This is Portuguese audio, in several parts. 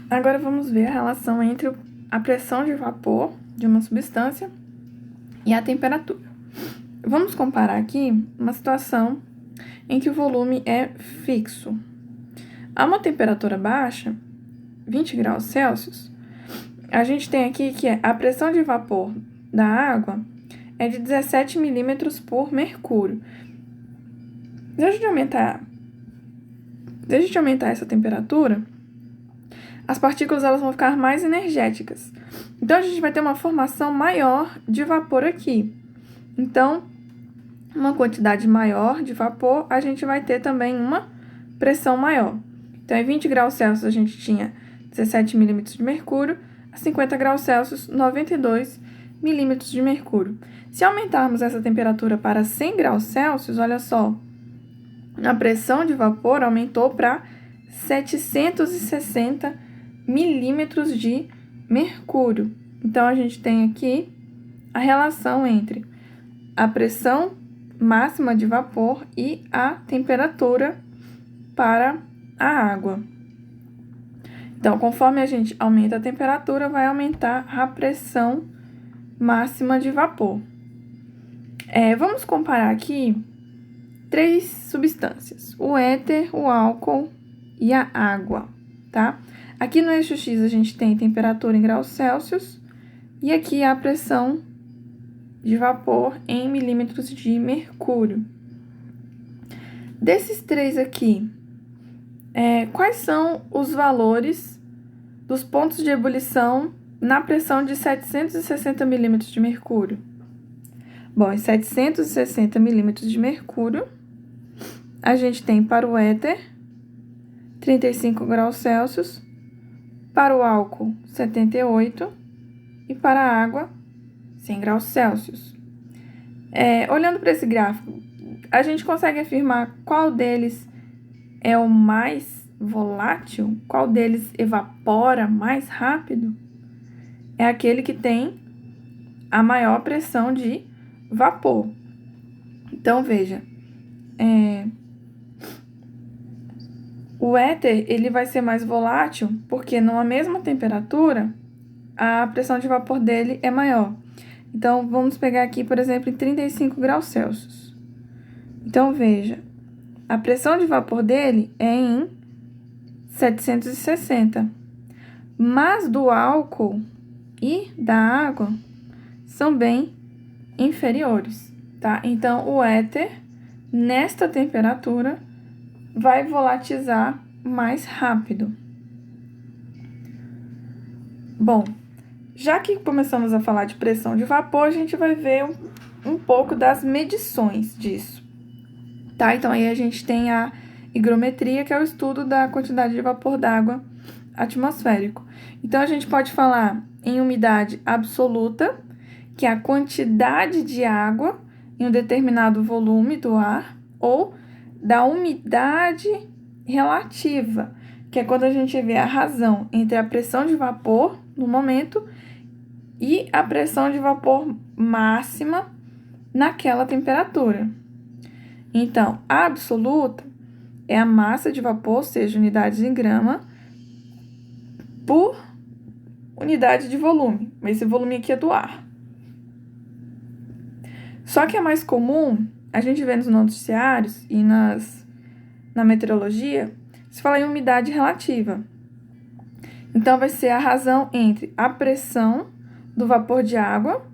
Agora vamos ver a relação entre a pressão de vapor de uma substância e a temperatura. Vamos comparar aqui uma situação em que o volume é fixo. A uma temperatura baixa, 20 graus Celsius, a gente tem aqui que a pressão de vapor da água é de 17 milímetros por mercúrio. Deixa a gente aumentar essa temperatura, as partículas elas vão ficar mais energéticas. Então, a gente vai ter uma formação maior de vapor aqui. Então, uma quantidade maior de vapor, a gente vai ter também uma pressão maior. Então, em 20 graus Celsius, a gente tinha 17 milímetros de mercúrio, a 50 graus Celsius, 92 milímetros de mercúrio. Se aumentarmos essa temperatura para 100 graus Celsius, olha só, a pressão de vapor aumentou para 760 milímetros de mercúrio. Então, a gente tem aqui a relação entre a pressão máxima de vapor e a temperatura para a água. Então, conforme a gente aumenta a temperatura, vai aumentar a pressão máxima de vapor. Vamos comparar aqui 3 substâncias: o éter, o álcool e a água, tá? Aqui no eixo X a gente tem temperatura em graus Celsius e aqui a pressão de vapor em milímetros de mercúrio. Desses 3 aqui, quais são os valores dos pontos de ebulição na pressão de 760 milímetros de mercúrio? Bom, em 760 milímetros de mercúrio, a gente tem para o éter 35 graus Celsius, para o álcool 78 e para a água 100 graus Celsius. Olhando para esse gráfico, a gente consegue afirmar qual deles é o mais volátil? Qual deles evapora mais rápido? É aquele que tem a maior pressão de vapor. Então, veja, o éter ele vai ser mais volátil porque numa mesma temperatura a pressão de vapor dele é maior. Então, vamos pegar aqui, por exemplo, em 35 graus Celsius. Então, veja, a pressão de vapor dele é em 760, mas do álcool e da água são bem inferiores, tá? Então, o éter, nesta temperatura, vai volatilizar mais rápido. Bom, já que começamos a falar de pressão de vapor, a gente vai ver um pouco das medições disso, tá? Então, aí a gente tem a higrometria, que é o estudo da quantidade de vapor d'água atmosférico. Então, a gente pode falar em umidade absoluta, que é a quantidade de água em um determinado volume do ar, ou da umidade relativa, que é quando a gente vê a razão entre a pressão de vapor no momento e a pressão de vapor máxima naquela temperatura. Então, a absoluta é a massa de vapor, ou seja, unidades em grama, por unidade de volume. Esse volume aqui é do ar. Só que é mais comum, a gente vê nos noticiários e na meteorologia, se fala em umidade relativa. Então, vai ser a razão entre a pressão do vapor de água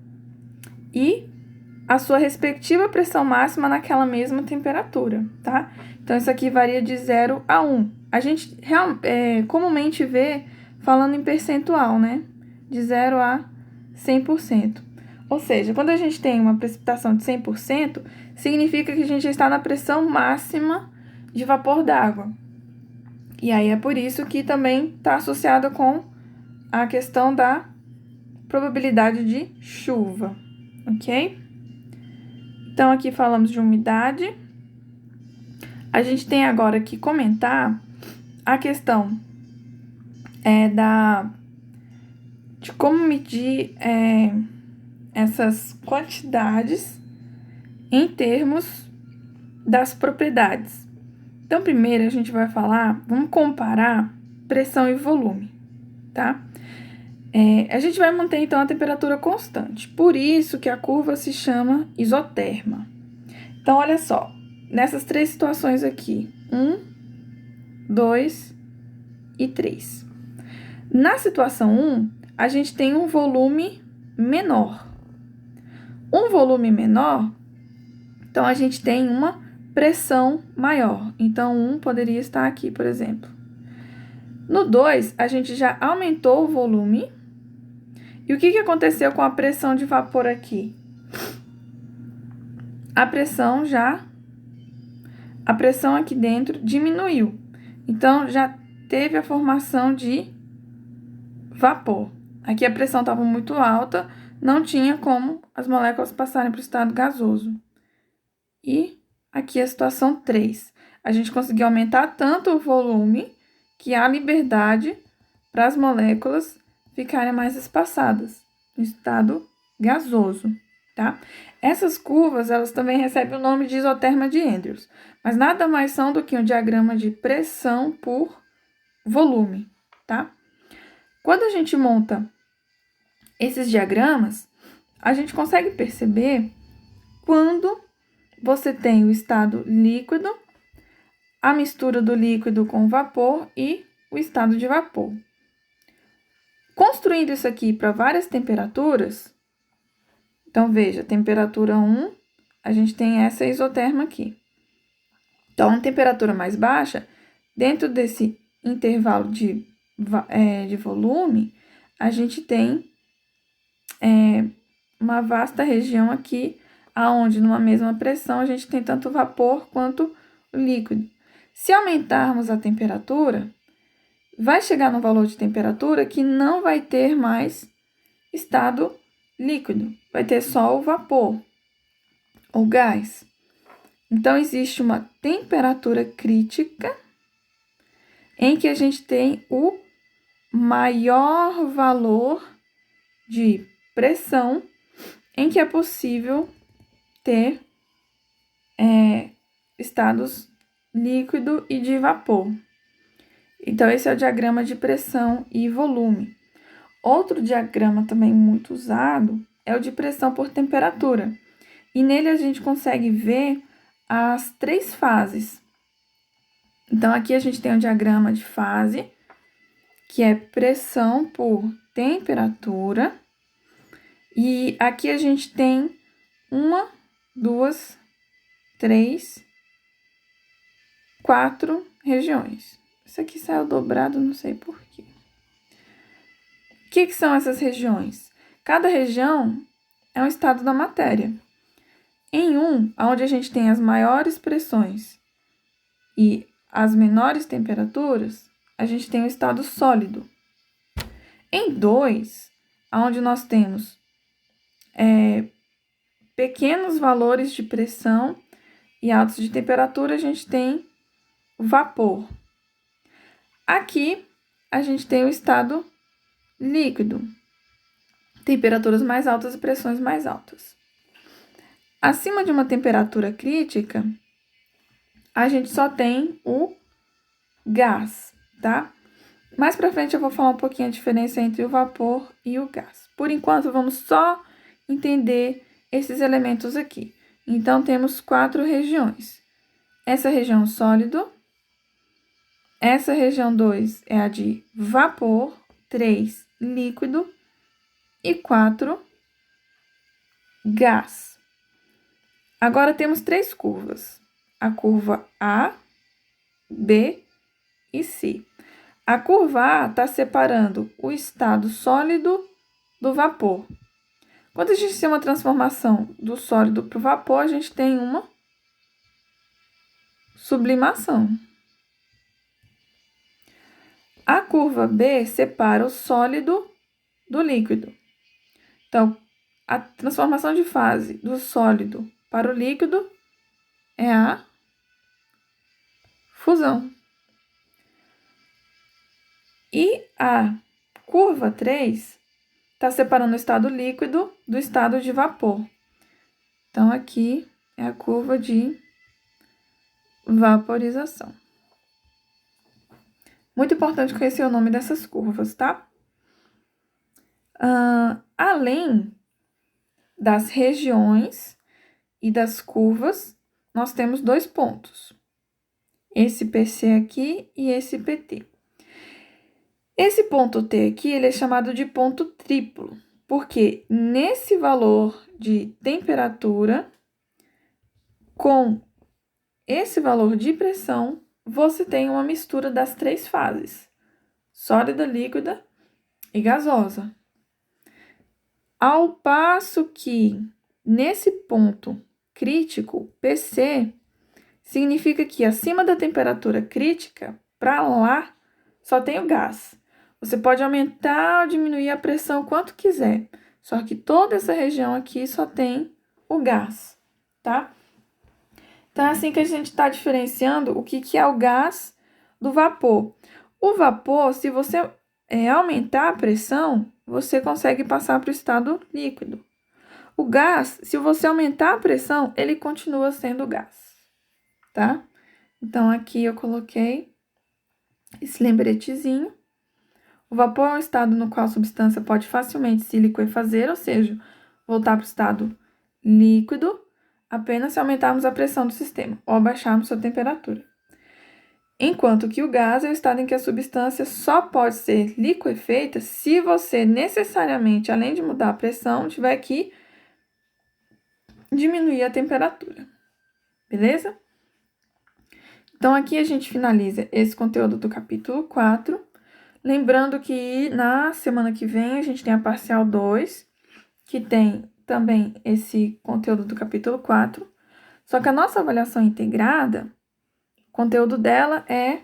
e a sua respectiva pressão máxima naquela mesma temperatura, tá? Então, isso aqui varia de 0 a 1. A gente comumente vê falando em percentual, né? De 0 a 100%. Ou seja, quando a gente tem uma precipitação de 100%, significa que a gente está na pressão máxima de vapor d'água. E aí é por isso que também está associada com a questão da probabilidade de chuva, ok? Então, aqui falamos de umidade. A gente tem agora que comentar a questão de como medir essas quantidades em termos das propriedades. Então, primeiro a gente vai vamos comparar pressão e volume, tá? A gente vai manter, então, a temperatura constante. Por isso que a curva se chama isoterma. Então, olha só. Nessas 3 situações aqui. 1, 2 e 3. Na situação 1, a gente tem um volume menor. Um volume menor, então, a gente tem uma pressão maior. Então, 1 poderia estar aqui, por exemplo. No 2, a gente já aumentou o volume. E o que aconteceu com a pressão de vapor aqui? A pressão aqui dentro diminuiu. Então, já teve a formação de vapor. Aqui a pressão estava muito alta, não tinha como as moléculas passarem para o estado gasoso. E aqui a situação 3. A gente conseguiu aumentar tanto o volume que há liberdade para as moléculas ficarem mais espaçadas no estado gasoso, tá? Essas curvas, elas também recebem o nome de isoterma de Andrews, mas nada mais são do que um diagrama de pressão por volume, tá? Quando a gente monta esses diagramas, a gente consegue perceber quando você tem o estado líquido, a mistura do líquido com o vapor e o estado de vapor. Construindo isso aqui para várias temperaturas, então veja, temperatura 1, a gente tem essa isoterma aqui. Então, a temperatura mais baixa, dentro desse intervalo de volume, a gente tem uma vasta região aqui, aonde numa mesma pressão a gente tem tanto vapor quanto líquido. Se aumentarmos a temperatura, vai chegar no valor de temperatura que não vai ter mais estado líquido, vai ter só o vapor ou gás. Então, existe uma temperatura crítica em que a gente tem o maior valor de pressão em que é possível ter estados líquido e de vapor. Então, esse é o diagrama de pressão e volume. Outro diagrama também muito usado é o de pressão por temperatura. E nele a gente consegue ver as 3 fases. Então, aqui a gente tem um diagrama de fase, que é pressão por temperatura. E aqui a gente tem 1, 2, 3, 4 regiões. Isso aqui saiu dobrado, não sei por quê. O que são essas regiões? Cada região é um estado da matéria. Em onde a gente tem as maiores pressões e as menores temperaturas, a gente tem o estado sólido. Em 2, onde nós temos pequenos valores de pressão e altos de temperatura, a gente tem o vapor. Aqui, a gente tem o estado líquido, temperaturas mais altas e pressões mais altas. Acima de uma temperatura crítica, a gente só tem o gás, tá? Mais pra frente eu vou falar um pouquinho a diferença entre o vapor e o gás. Por enquanto, vamos só entender esses elementos aqui. Então, temos 4 regiões. Essa região sólido, essa região 2 é a de vapor, 3 líquido e 4 gás. Agora temos 3 curvas, a curva A, B e C. A curva A está separando o estado sólido do vapor. Quando a gente tem uma transformação do sólido para o vapor, a gente tem uma sublimação. A curva B separa o sólido do líquido. Então, a transformação de fase do sólido para o líquido é a fusão. E a curva 3 está separando o estado líquido do estado de vapor. Então, aqui é a curva de vaporização. Muito importante conhecer o nome dessas curvas, tá? Além das regiões e das curvas, nós temos 2 pontos. Esse PC aqui e esse PT. Esse ponto T aqui, ele é chamado de ponto triplo, porque nesse valor de temperatura, com esse valor de pressão, você tem uma mistura das 3 fases, sólida, líquida e gasosa. Ao passo que, nesse ponto crítico, PC, significa que acima da temperatura crítica, para lá, só tem o gás. Você pode aumentar ou diminuir a pressão quanto quiser, só que toda essa região aqui só tem o gás, tá? Então, é assim que a gente está diferenciando o que é o gás do vapor. O vapor, se você aumentar a pressão, você consegue passar para o estado líquido. O gás, se você aumentar a pressão, ele continua sendo gás, tá? Então, aqui eu coloquei esse lembretezinho. O vapor é um estado no qual a substância pode facilmente se liquefazer, ou seja, voltar para o estado líquido, apenas se aumentarmos a pressão do sistema ou abaixarmos sua temperatura. Enquanto que o gás é o estado em que a substância só pode ser liquefeita se você necessariamente, além de mudar a pressão, tiver que diminuir a temperatura. Beleza? Então, aqui a gente finaliza esse conteúdo do capítulo 4. Lembrando que na semana que vem a gente tem a parcial 2, que tem também esse conteúdo do capítulo 4. Só que a nossa avaliação integrada, o conteúdo dela é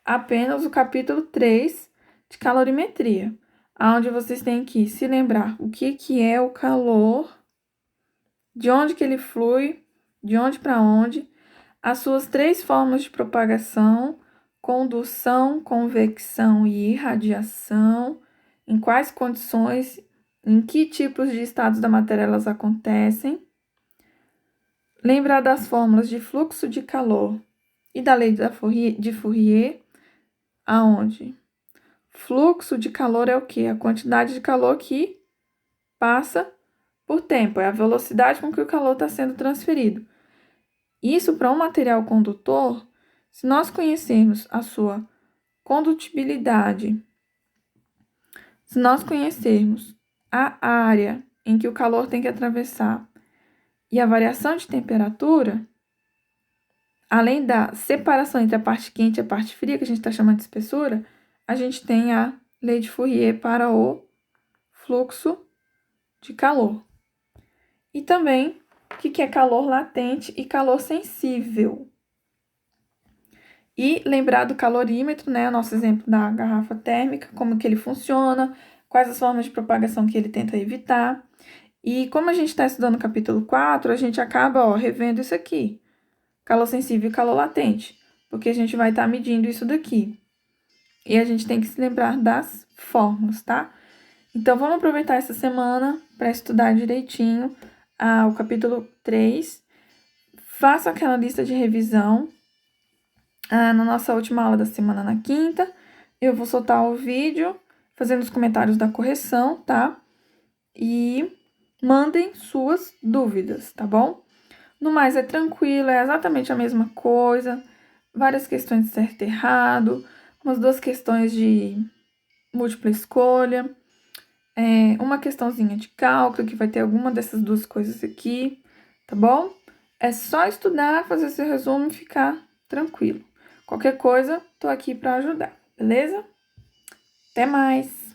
apenas o capítulo 3 de calorimetria, onde vocês têm que se lembrar o que é o calor, de onde que ele flui, de onde para onde, as suas 3 formas de propagação, condução, convecção e irradiação, em quais condições, em que tipos de estados da matéria elas acontecem. Lembrar das fórmulas de fluxo de calor e da lei de Fourier, aonde fluxo de calor é o quê? A quantidade de calor que passa por tempo, é a velocidade com que o calor está sendo transferido. Isso para um material condutor, se nós conhecermos a sua condutibilidade, se nós conhecermos a área em que o calor tem que atravessar e a variação de temperatura, além da separação entre a parte quente e a parte fria, que a gente está chamando de espessura, a gente tem a lei de Fourier para o fluxo de calor. E também o que é calor latente e calor sensível. E lembrar do calorímetro, né? O nosso exemplo da garrafa térmica, como que ele funciona, quais as formas de propagação que ele tenta evitar. E como a gente está estudando o capítulo 4, a gente acaba revendo isso aqui. Calor sensível e calor latente, porque a gente vai estar medindo isso daqui. E a gente tem que se lembrar das fórmulas, tá? Então, vamos aproveitar essa semana para estudar direitinho o capítulo 3. Faça aquela lista de revisão. Na nossa última aula da semana, na quinta, eu vou soltar o vídeo fazendo os comentários da correção, tá? E mandem suas dúvidas, tá bom? No mais, é tranquilo, é exatamente a mesma coisa. Várias questões de certo e errado, umas 2 questões de múltipla escolha, uma questãozinha de cálculo, que vai ter alguma dessas 2 coisas aqui, tá bom? É só estudar, fazer seu resumo e ficar tranquilo. Qualquer coisa, tô aqui para ajudar, beleza? Até mais!